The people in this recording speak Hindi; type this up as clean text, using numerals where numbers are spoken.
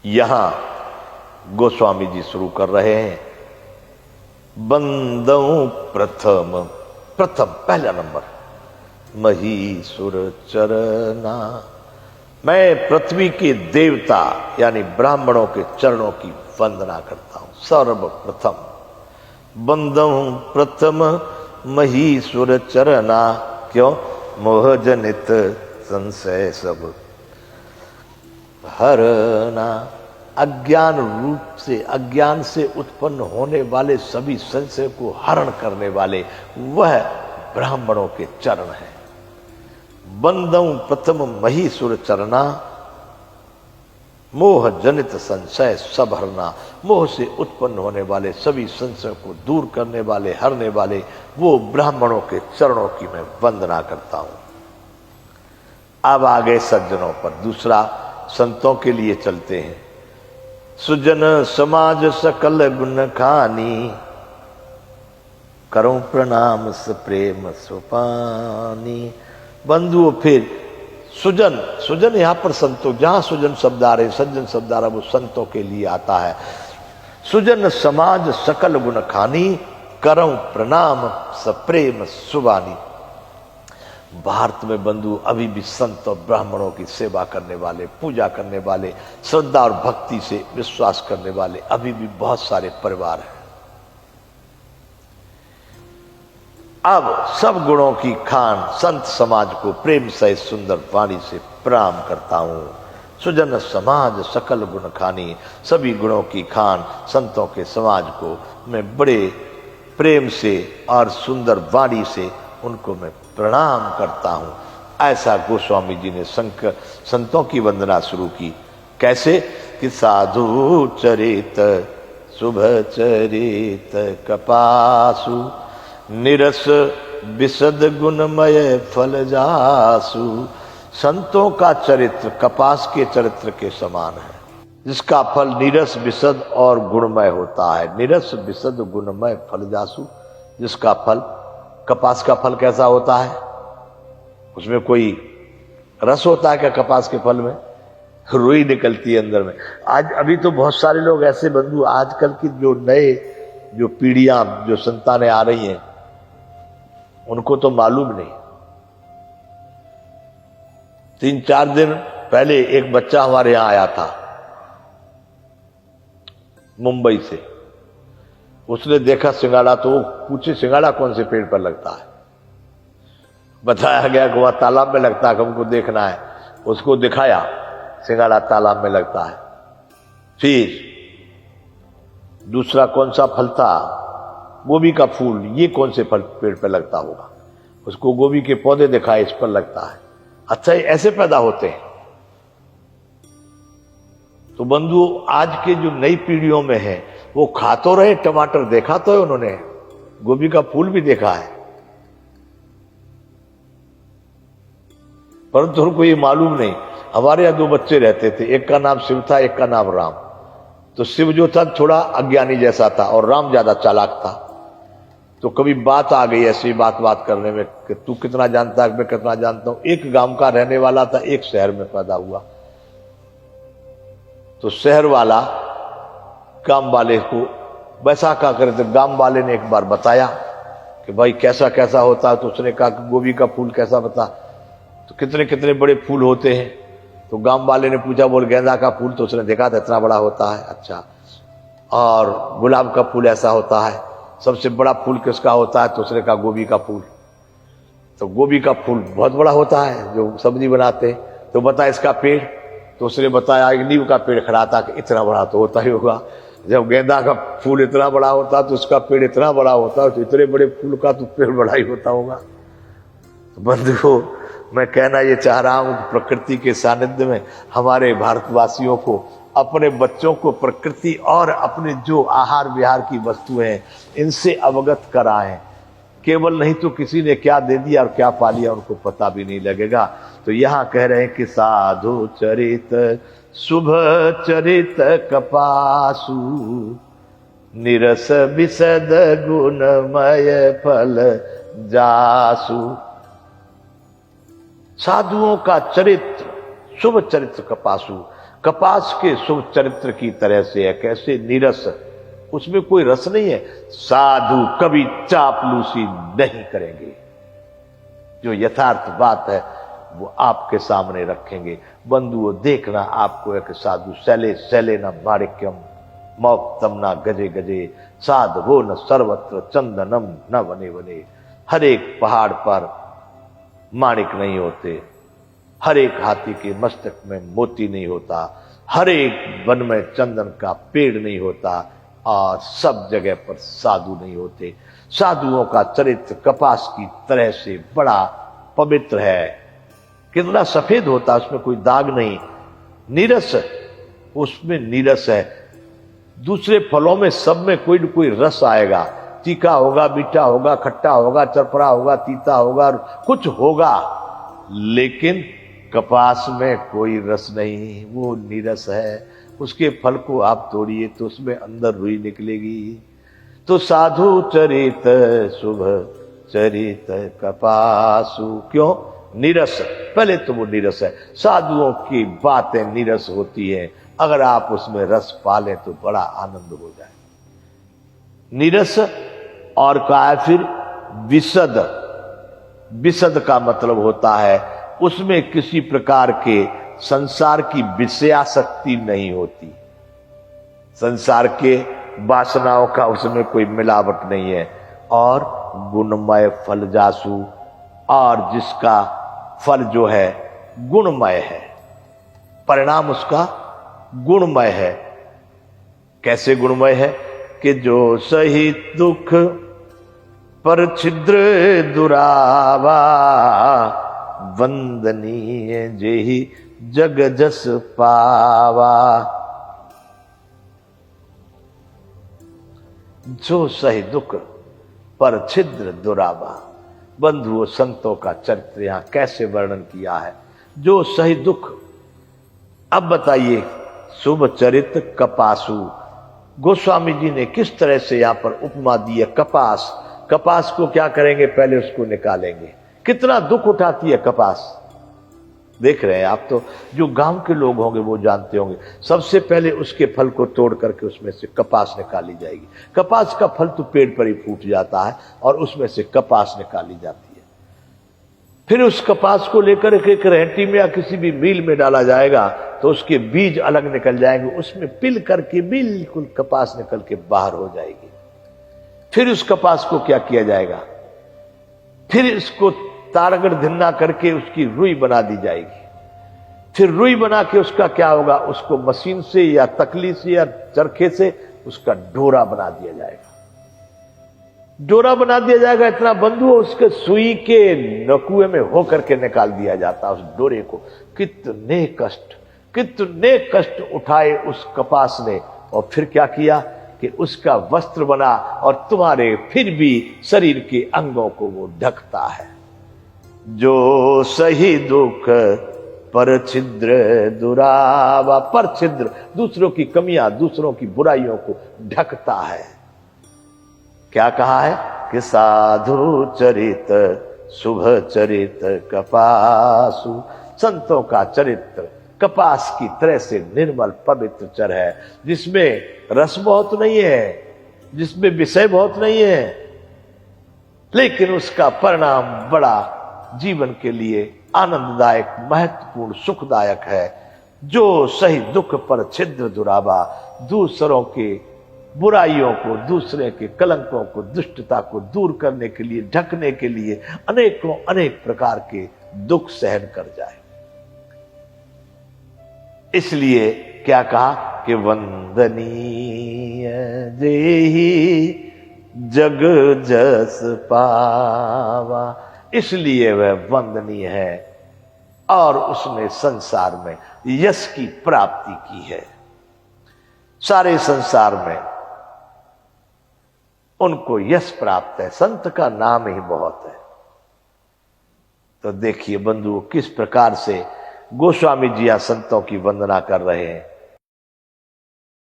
यहां गोस्वामी जी शुरू कर रहे हैं, बंदौ प्रथम, प्रथम पहला नंबर, महीसुर चरना, मैं पृथ्वी के देवता यानी ब्राह्मणों के चरणों की वंदना करता हूं। सर्वप्रथम बंदौ प्रथम महीसुर चरना, क्यों? मोह जनित संशय सब हरना, अज्ञान रूप से, अज्ञान से उत्पन्न होने वाले सभी संशय को हरण करने वाले वह ब्राह्मणों के चरण हैं। बंदौ प्रथम महीसुर चरना, मोह जनित संशय सब हरना, मोह से उत्पन्न होने वाले सभी संशय को दूर करने वाले, हरने वाले वो ब्राह्मणों के चरणों की मैं वंदना करता हूं। अब आगे सज्जनों पर, दूसरा संतों के लिए चलते हैं। सुजन समाज सकल गुण खानी, करूं प्रणाम सप्रेम सुपानी। बंधुओं, फिर सुजन, सुजन यहां पर संतों, जहां सुजन शब्द आ रहे, सज्जन शब्द आ रहा, वो संतों के लिए आता है। सुजन समाज सकल गुण खानी, करऊं प्रणाम सप्रेम सुबानी। भारत में बंधु अभी भी संत और ब्राह्मणों की सेवा करने वाले, पूजा करने वाले, श्रद्धा और भक्ति से विश्वास करने वाले अभी भी बहुत सारे परिवार हैं। अब सब गुणों की खान संत समाज को प्रेम सहित सुंदर वाणी से प्रणाम करता हूं। सुजन समाज सकल गुण खानी, सभी गुणों की खान संतों के समाज को मैं बड़े प्रेम से और सुंदर वाणी से उनको मैं प्रणाम करता हूं। ऐसा गोस्वामी जी ने संतों की वंदना शुरू की। कैसे? कि साधु चरित शुभ चरित कपासु, निरस विशद गुणमय फल जासु। संतों का चरित्र कपास के चरित्र के समान है, जिसका फल निरस विशद और गुणमय होता है। निरस विशद गुणमय फल जासु, जिसका फल, कपास का फल कैसा होता है? उसमें कोई रस होता है क्या? कपास के फल में रुई निकलती है अंदर में। आज अभी तो बहुत सारे लोग ऐसे बंधु, आजकल की जो नए जो पीढ़ियां, जो संतानें आ रही हैं, उनको तो मालूम नहीं। 3-4 दिन पहले एक बच्चा हमारे यहां आया था मुंबई से। उसने देखा सिंगाड़ा, तो वो पूछे सिंगाड़ा कौन से पेड़ पर लगता है? बताया गया कि वह तालाब में लगता है, हमको देखना है। उसको दिखाया, सिंगाड़ा तालाब में लगता है। फिर दूसरा कौन सा फल था? गोभी का फूल, ये कौन से फल पेड़ पर लगता होगा? उसको गोभी के पौधे दिखाए, इस पर लगता है। अच्छा, ऐसे पैदा होते हैं। तो बंधु, आज के जो नई पीढ़ियों में है, वो खा तो रहे, टमाटर देखा तो है उन्होंने, गोभी का फूल भी देखा है, परंतु उनको ये मालूम नहीं। हमारे यहां 2 बच्चे रहते थे, एक का नाम शिव था, एक का नाम राम। तो शिव जो था थोड़ा अज्ञानी जैसा था और राम ज्यादा चालाक था। तो कभी बात आ गई ऐसी, बात करने में कि तू कितना जानता है, मैं कितना जानता हूं। एक गांव का रहने वाला था, एक शहर में पैदा हुआ। तो शहर वाला गांव वाले को वैसा क्या करे, तो गांव वाले ने एक बार बताया कि भाई कैसा कैसा होता है। तो उसने कहा कि गोभी का फूल कैसा बता, तो कितने कितने बड़े फूल होते हैं। तो गांव वाले ने पूछा, बोल गेंदा का फूल, तो उसने देखा था इतना बड़ा होता है। अच्छा, और गुलाब का फूल ऐसा होता है। सबसे बड़ा फूल किसका होता है? तो उसने कहा गोभी का फूल। तो गोभी का फूल बहुत बड़ा होता है, जो सब्जी बनाते। तो बता इसका पेड़? तो उसने बताया एक नीम का पेड़ खड़ा था, कि इतना बड़ा तो होता ही होगा। जब गेंदा का फूल इतना बड़ा होता तो उसका पेड़ इतना बड़ा होता, तो इतने बड़े फूल का तो पेड़ बड़ा ही होता होगा। तो बंधुओं, मैं कहना ये चाह रहा हूं कि प्रकृति के सानिध्य में हमारे भारतवासियों को, अपने बच्चों को प्रकृति और अपने जो आहार विहार की वस्तुएं हैं, इनसे अवगत कराएं। केवल नहीं तो किसी ने क्या दे दिया और क्या पा लिया उनको पता भी नहीं लगेगा। तो यहां कह रहे हैं कि साधु चरित शुभ चरित कपासु, निरस विशद गुणमय फल जासु। साधुओं का चरित्र, शुभ चरित्र कपासु, कपास के शुभ चरित्र की तरह से है, कैसे नीरस, उसमें कोई रस नहीं है। साधु कभी चापलूसी नहीं करेंगे, जो यथार्थ बात है वो आपके सामने रखेंगे। बंधुओं देखना आपको एक साधु शैले शैले न माणिक्यम मौक्तम न गजे गजे साधवो न सर्वत्र चंदनम न वने वने। हर एक पहाड़ पर माणिक नहीं होते, हर एक हाथी के मस्तक में मोती नहीं होता, हर एक वन में चंदन का पेड़ नहीं होता, और सब जगह पर साधु नहीं होते। साधुओं का चरित्र कपास की तरह से बड़ा पवित्र है, कितना सफेद होता, उसमें कोई दाग नहीं, नीरस, उसमें नीरस है। दूसरे फलों में सब में कोई न कोई रस आएगा, तीखा होगा, मीठा होगा, खट्टा होगा, चरपरा होगा, तीता होगा, कुछ होगा, लेकिन कपास में कोई रस नहीं, वो नीरस है। उसके फल को आप तोड़िए तो उसमें अंदर रुई निकलेगी। तो साधु चरित शुभ चरित कपासु, क्यों नीरस? पहले तो वो नीरस है, साधुओं की बातें नीरस होती हैं, अगर आप उसमें रस पालें तो बड़ा आनंद हो जाए। नीरस और कहा है फिर विशद, विशद का मतलब होता है उसमें किसी प्रकार के संसार की विषयासक्ति नहीं होती, संसार के वासनाओं का उसमें कोई मिलावट नहीं है। और गुणमय फल जासु, और जिसका फल जो है गुणमय है, परिणाम उसका गुणमय है। कैसे गुणमय है? कि जो सही दुख पर छिद्र दुरावा वंदनीय जेहि जग जस पावा। जो सही दुख पर छिद्र दुरावा, बंधुओं संतों का चरित्र यहां कैसे वर्णन किया है। जो सही दुख, अब बताइए शुभ चरित कपासु, गोस्वामी जी ने किस तरह से यहां पर उपमा दी है। कपास, कपास को क्या करेंगे? पहले उसको निकालेंगे। कितना दुख उठाती है कपास, देख रहे हैं आप तो, जो गांव के लोग होंगे वो जानते होंगे। सबसे पहले उसके फल को तोड़ करके उसमें से कपास निकाली जाएगी। कपास का फल तो पेड़ पर ही फूट जाता है और उसमें से कपास निकाली जाती है। फिर उस कपास को लेकर एक रेहटी में या किसी भी मिल में डाला जाएगा तो उसके बीज अलग निकल जाएंगे, उसमें पिल करके बिल्कुल कपास निकल के बाहर हो जाएगी। फिर उस कपास को क्या किया जाएगा? फिर इसको तारगढ़ धिन्ना करके उसकी रुई बना दी जाएगी। फिर रुई बना के उसका क्या होगा? उसको मशीन से या तकली से या चरखे से उसका डोरा बना दिया जाएगा। डोरा बना दिया जाएगा, इतना बंधु उसके सुई के नकुए में हो करके निकाल दिया जाता उस डोरे को। कितने कष्ट उठाए उस कपास ने, और फिर क्या किया कि उसका वस्त्र बना और तुम्हारे फिर भी शरीर के अंगों को वो ढकता है। जो सही दुख पर छिद्र दुरावा, पर छिद्र दूसरों की कमियां, दूसरों की बुराइयों को ढकता है। क्या कहा है कि साधु चरित शुभ चरित कपासु, संतों का चरित्र कपास की तरह से निर्मल पवित्र चर है, जिसमें रस बहुत नहीं है, जिसमें विषय बहुत नहीं है, लेकिन उसका परिणाम बड़ा जीवन के लिए आनंददायक, महत्वपूर्ण, सुखदायक है। जो सही दुख पर छिद्र दुरावा, दूसरों के बुराइयों को, दूसरे के कलंकों को, दुष्टता को दूर करने के लिए, ढकने के लिए अनेकों अनेक प्रकार के दुख सहन कर जाए। इसलिए क्या कहा कि वंदनीय देहि जग जस पावा, इसलिए वह वंदनीय है और उसने संसार में यश की प्राप्ति की है। सारे संसार में उनको यश प्राप्त है, संत का नाम ही बहुत है। तो देखिए बंधुओं किस प्रकार से गोस्वामी जी संतों की वंदना कर रहे हैं।